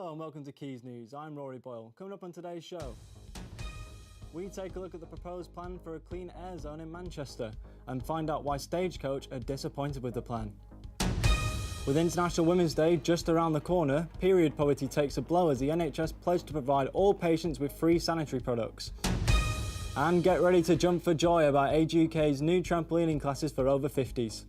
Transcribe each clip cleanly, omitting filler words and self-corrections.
Hello and welcome to Quays News. I'm Rory Boyle. Coming up on today's show, we take a look at the proposed plan for a clean air zone in Manchester and find out why Stagecoach are disappointed with the plan. With International Women's Day just around the corner, period poverty takes a blow as the NHS pledged to provide all patients with free sanitary products. And get ready to jump for joy about Age UK's new trampolining classes for over 50s.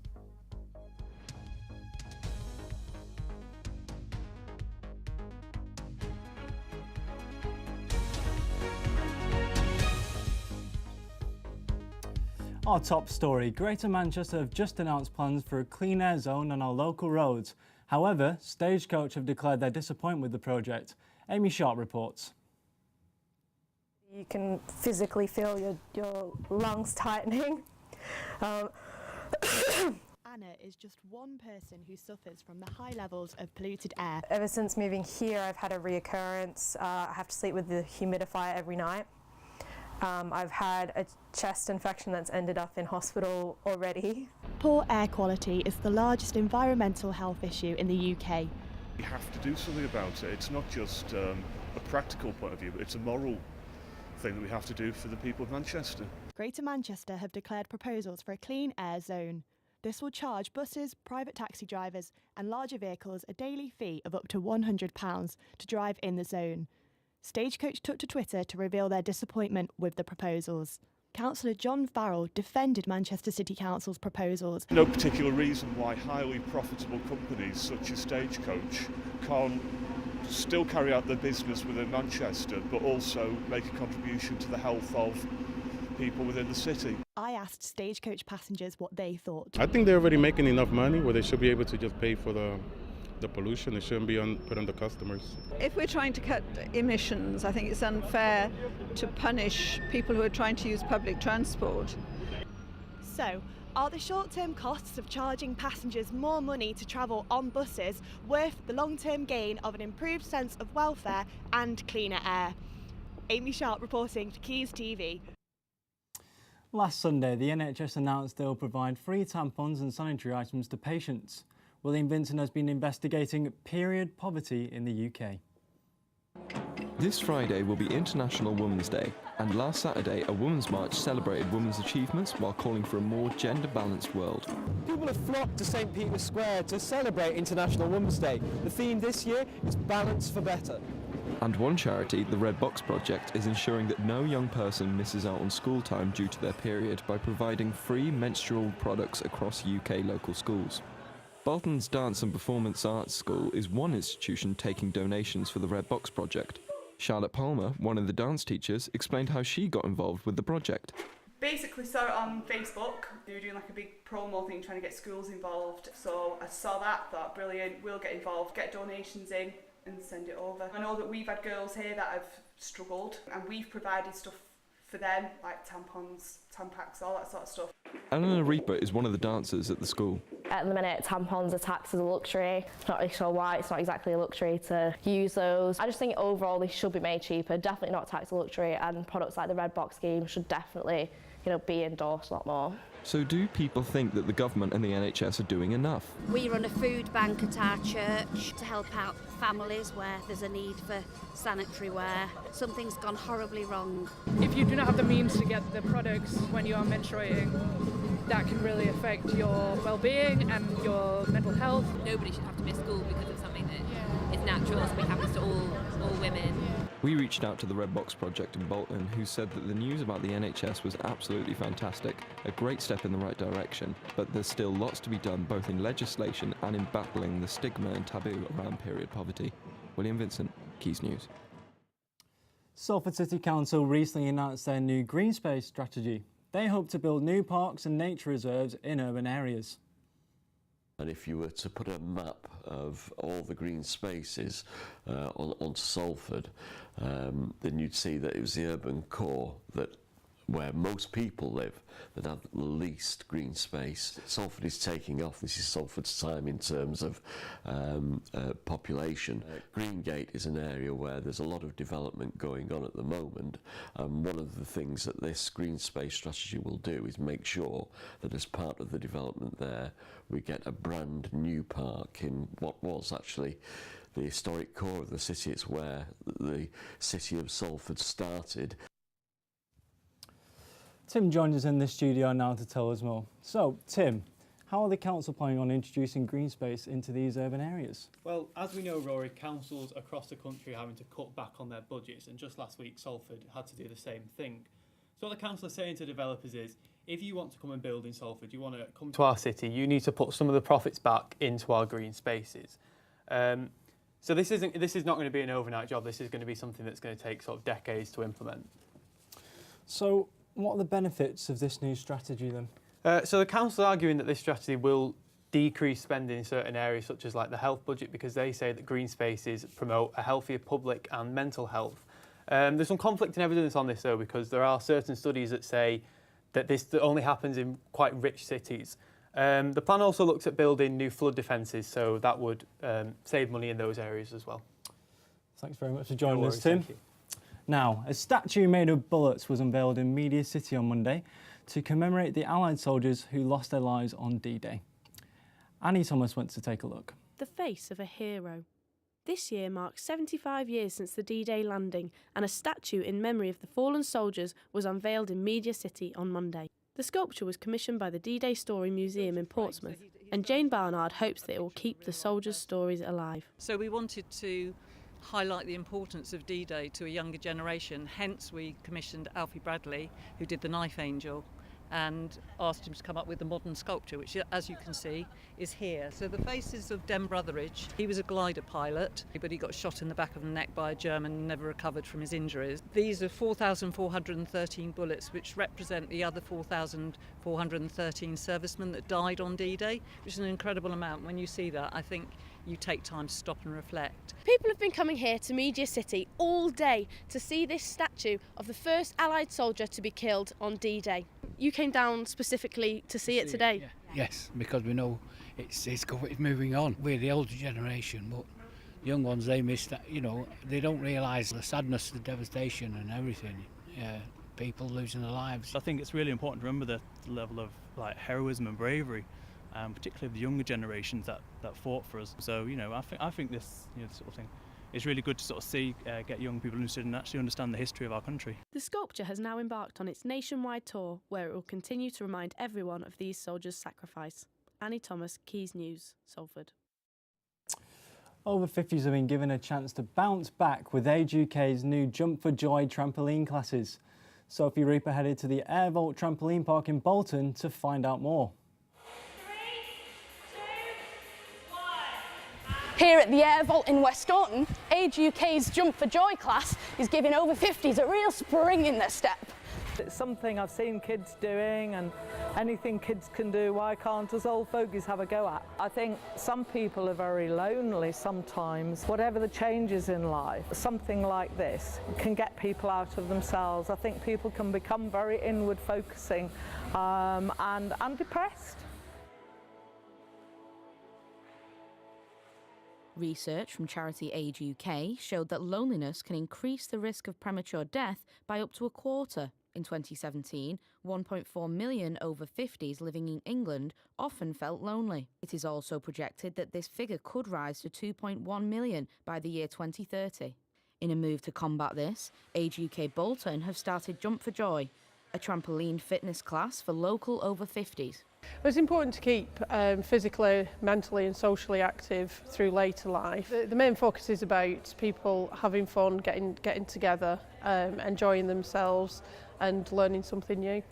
Our top story, Greater Manchester have just announced plans for a clean air zone on our local roads. However, Stagecoach have declared their disappointment with the project. Amy Sharp reports. You can physically feel your lungs tightening. Anna is just one person who suffers from the high levels of polluted air. Ever since moving here, I've had a reoccurrence. I have to sleep with the humidifier every night. I've had a chest infection that's ended up in hospital already. Poor air quality is the largest environmental health issue in the UK. We have to do something about it. It's not just a practical point of view, but it's a moral thing that we have to do for the people of Manchester. Greater Manchester have declared proposals for a clean air zone. This will charge buses, private taxi drivers and larger vehicles a daily fee of up to £100 to drive in the zone. Stagecoach took to Twitter to reveal their disappointment with the proposals. Councillor John Farrell defended Manchester City Council's proposals. No particular reason why highly profitable companies such as Stagecoach can't still carry out their business within Manchester but also make a contribution to the health of people within the city. I asked Stagecoach passengers what they thought. I think they're already making enough money where they should be able to just pay for the pollution. It shouldn't be put on the customers. If we're trying to cut emissions, I think it's unfair to punish people who are trying to use public transport. So, are the short-term costs of charging passengers more money to travel on buses worth the long-term gain of an improved sense of welfare and cleaner air? Amy Sharp reporting for Quays TV. Last Sunday, the NHS announced they will provide free tampons and sanitary items to patients. William Vincent has been investigating period poverty in the UK. This Friday will be International Women's Day, and last Saturday a Women's March celebrated women's achievements while calling for a more gender-balanced world. People have flocked to St Peter's Square to celebrate International Women's Day. The theme this year is Balance for Better. And one charity, the Red Box Project, is ensuring that no young person misses out on school time due to their period by providing free menstrual products across UK local schools. Bolton's Dance and Performance Arts School is one institution taking donations for the Red Box Project. Charlotte Palmer, one of the dance teachers, explained how she got involved with the project. Basically saw it on Facebook. They were doing like a big promo thing trying to get schools involved. So I saw that, thought brilliant, we'll get involved, get donations in and send it over. I know that we've had girls here that have struggled and we've provided stuff for them, like tampons, Tampax, all that sort of stuff. Eleanor Reaper is one of the dancers at the school. At the minute, tampons are taxed as a luxury. Not really sure why it's not exactly a luxury to use those. I just think overall they should be made cheaper, definitely not taxed as a luxury, and products like the Red Box scheme should definitely, be endorsed a lot more. So do people think that the government and the NHS are doing enough? We run a food bank at our church to help out families where there's a need for sanitary wear. Something's gone horribly wrong. If you do not have the means to get the products when you are menstruating, that can really affect your well-being and your mental health. Nobody should have to miss school because of something that is natural, something happens to all women. We reached out to the Red Box Project in Bolton, who said that the news about the NHS was absolutely fantastic, a great step in the right direction, but there's still lots to be done both in legislation and in battling the stigma and taboo around period poverty. William Vincent, Quays News. Salford City Council recently announced their new green space strategy. They hope to build new parks and nature reserves in urban areas. And if you were to put a map of all the green spaces onto Salford, then you'd see that it was the urban core where most people live that have the least green space. Salford is taking off. This is Salford's time in terms of population. Greengate is an area where there's a lot of development going on at the moment, and one of the things that this green space strategy will do is make sure that as part of the development there we get a brand new park in what was actually the historic core of the city. It's where the city of Salford started. Tim joins us in the studio now to tell us more. So, Tim, how are the council planning on introducing green space into these urban areas? Well, as we know, Rory, councils across the country are having to cut back on their budgets, and just last week Salford had to do the same thing. So what the council is saying to developers is, if you want to come and build in Salford, you want to come to our city, you need to put some of the profits back into our green spaces. So this is not going to be an overnight job. This is going to be something that's going to take sort of decades to implement. So what are the benefits of this new strategy then? So the council are arguing that this strategy will decrease spending in certain areas such as like the health budget, because they say that green spaces promote a healthier public and mental health. There's some conflicting evidence on this though, because there are certain studies that say that this only happens in quite rich cities. The plan also looks at building new flood defences, so that would save money in those areas as well. Thanks very much for joining us, Tim. Now, a statue made of bullets was unveiled in Media City on Monday to commemorate the Allied soldiers who lost their lives on D-Day. Annie Thomas went to take a look. The face of a hero. This year marks 75 years since the D-Day landing, and a statue in memory of the fallen soldiers was unveiled in Media City on Monday. The sculpture was commissioned by the D-Day Story Museum in Portsmouth, and Jane Barnard hopes that it will keep the soldiers' stories alive. So we wanted to highlight the importance of D-Day to a younger generation, hence we commissioned Alfie Bradley, who did the Knife Angel, and asked him to come up with a modern sculpture, which, as you can see, is here. So the face is of Den Brotheridge. He was a glider pilot, but he got shot in the back of the neck by a German and never recovered from his injuries. These are 4,413 bullets, which represent the other 4,413 servicemen that died on D-Day, which is an incredible amount. When you see that, I think you take time to stop and reflect. People have been coming here to Media City all day to see this statue of the first Allied soldier to be killed on D-Day. You came down specifically to see it today? Yes, because we know it's moving on. We're the older generation, but young ones, they miss that, they don't realise the sadness, the devastation and everything. People losing their lives. I think it's really important to remember the level of heroism and bravery, particularly of the younger generations that fought for us. So I think this sort of thing is really good to sort of see, get young people interested and actually understand the history of our country. The sculpture has now embarked on its nationwide tour, where it will continue to remind everyone of these soldiers' sacrifice. Annie Thomas, Quays News, Salford. Over 50s have been given a chance to bounce back with Age UK's new Jump for Joy trampoline classes. Sophie Reaper headed to the Air Vault trampoline park in Bolton to find out more. Here at the Air Vault in West Taunton, Age UK's Jump for Joy class is giving over 50s a real spring in their step. It's something I've seen kids doing, and anything kids can do, why can't us old fogies have a go at? I think some people are very lonely sometimes. Whatever the changes in life, something like this can get people out of themselves. I think people can become very inward focusing and depressed. Research from charity Age UK showed that loneliness can increase the risk of premature death by up to a quarter. In 2017, 1.4 million over 50s living in England often felt lonely. It is also projected that this figure could rise to 2.1 million by the year 2030. In a move to combat this, Age UK Bolton have started Jump for Joy, a trampoline fitness class for local over 50s. It's important to keep physically, mentally and socially active through later life. The main focus is about people having fun, getting together, enjoying themselves and learning something new.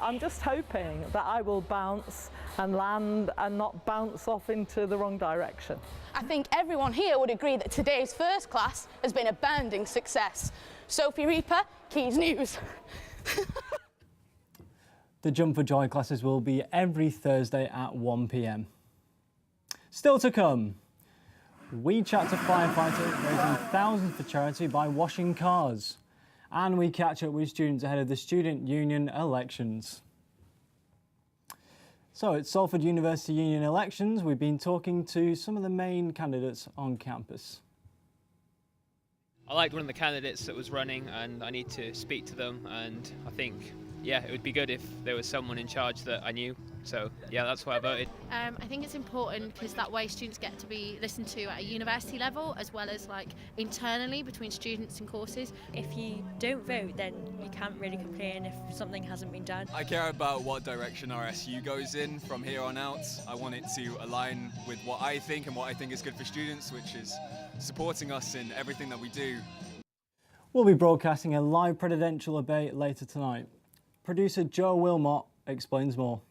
I'm just hoping that I will bounce and land and not bounce off into the wrong direction. I think everyone here would agree that today's first class has been a bounding success. Sophie Reaper, Quays News. The Jump for Joy classes will be every Thursday at 1 p.m. Still to come, we chat to firefighters raising thousands for charity by washing cars. And we catch up with students ahead of the Student Union elections. So it's Salford University Union elections. We've been talking to some of the main candidates on campus. I liked one of the candidates that was running and I need to speak to them, and I think, yeah, it would be good if there was someone in charge that I knew So yeah, that's why I voted. I think it's important because that way students get to be listened to at a university level as well as like internally between students and courses. If you don't vote, then you can't really complain if something hasn't been done. I care about what direction our SU goes in from here on out. I want it to align with what I think and what I think is good for students, which is supporting us in everything that we do. We'll be broadcasting a live presidential debate later tonight. Producer Joe Wilmot explains more.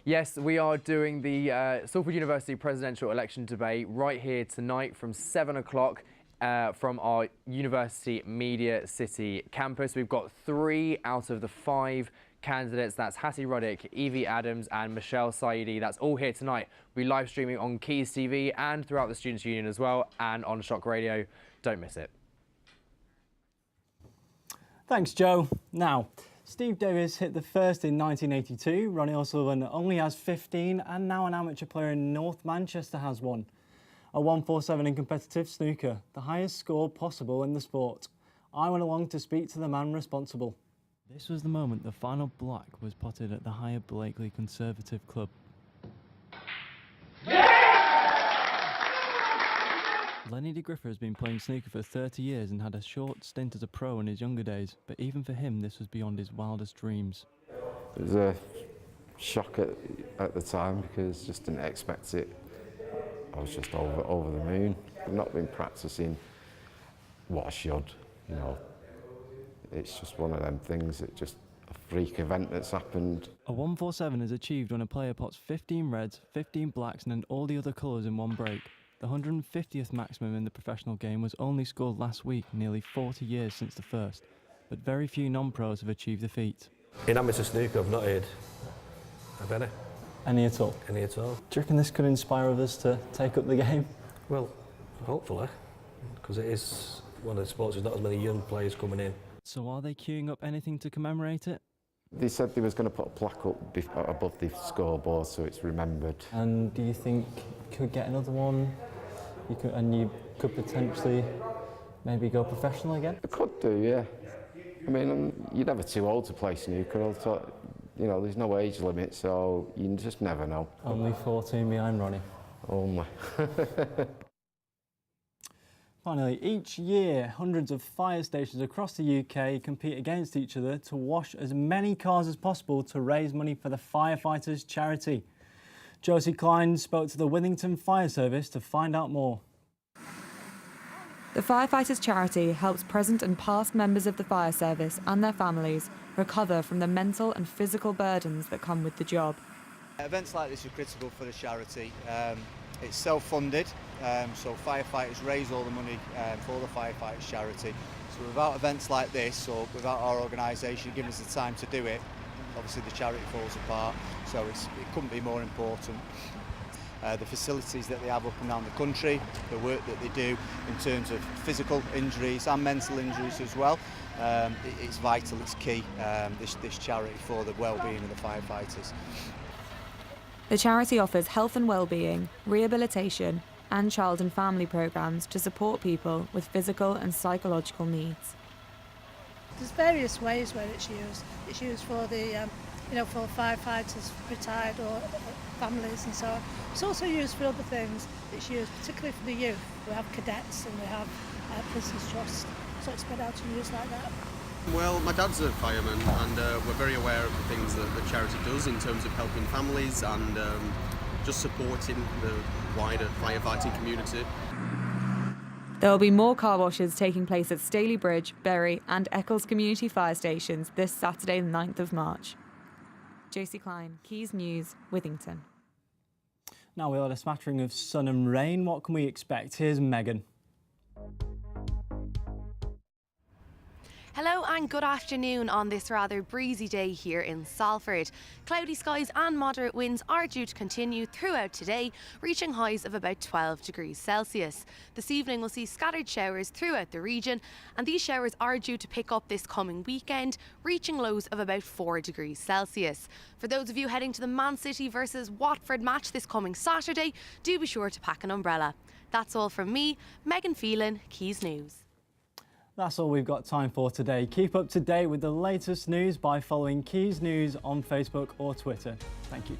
Yes, we are doing the Salford University presidential election debate right here tonight from 7 o'clock from our University Media City campus. We've got 3 out of the 5 candidates. That's Hattie Ruddick, Evie Adams and Michelle Saidi. That's all here tonight. We're live streaming on Quays TV and throughout the Students' Union as well, and on Shock Radio. Don't miss it. Thanks, Joe. Now, Steve Davis hit the first in 1982. Ronnie O'Sullivan only has 15, and now an amateur player in North Manchester has one. A 147 in competitive snooker, the highest score possible in the sport. I went along to speak to the man responsible. This was the moment the final black was potted at the Higher Blakely Conservative Club. Lenny de Griffer has been playing snooker for 30 years and had a short stint as a pro in his younger days, but even for him this was beyond his wildest dreams. It was a shock at the time because just didn't expect it. I was just over the moon. I've not been practicing what I should, you know. It's just one of them things, it's just a freak event that's happened. A 147 is achieved when a player pots 15 reds, 15 blacks and then all the other colours in one break. The 150th maximum in the professional game was only scored last week, nearly 40 years since the first, but very few non-pros have achieved the feat. In amateur snooker, I've not heard of any. Any at all? Any at all. Do you reckon this could inspire others to take up the game? Well, hopefully, because it is one of the sports, there's not as many young players coming in. So are they queuing up anything to commemorate it? They said they was going to put a plaque up above the scoreboard so it's remembered. And do you think you could get another one? You could potentially maybe go professional again? I could do, yeah. I mean, you're never too old to play snooker. You know, there's no age limit, so you just never know. Only 14 behind Ronnie. Only. Finally, each year, hundreds of fire stations across the UK compete against each other to wash as many cars as possible to raise money for the firefighters' charity. Josie Klein spoke to the Withington Fire Service to find out more. The Firefighters Charity helps present and past members of the fire service and their families recover from the mental and physical burdens that come with the job. Events like this are critical for the charity. It's self-funded, so firefighters raise all the money for the Firefighters Charity. So without events like this, or without our organisation giving us the time to do it, obviously the charity falls apart, so it couldn't be more important. The facilities that they have up and down the country, the work that they do in terms of physical injuries and mental injuries as well, it's vital, it's key, this charity, for the well-being of the firefighters. The charity offers health and well-being, rehabilitation and child and family programmes to support people with physical and psychological needs. There's various ways where it's used. It's used for the, for firefighters, retired or families and so on. It's also used for other things. It's used particularly for the youth. We have cadets and we have Prisoners Trust, so it's spread out and used like that. Well, my dad's a fireman and we're very aware of the things that the charity does in terms of helping families and just supporting the wider firefighting community. There will be more car washes taking place at Staley Bridge, Bury and Eccles Community Fire Stations this Saturday the 9th of March. Josie Klein, Quays News, Withington. Now we had a smattering of sun and rain. What can we expect? Here's Megan. Hello and good afternoon on this rather breezy day here in Salford. Cloudy skies and moderate winds are due to continue throughout today, reaching highs of about 12 degrees Celsius. This evening we'll see scattered showers throughout the region, and these showers are due to pick up this coming weekend, reaching lows of about 4 degrees Celsius. For those of you heading to the Man City versus Watford match this coming Saturday, do be sure to pack an umbrella. That's all from me, Megan Phelan, Quays News. That's all we've got time for today. Keep up to date with the latest news by following Quays News on Facebook or Twitter. Thank you.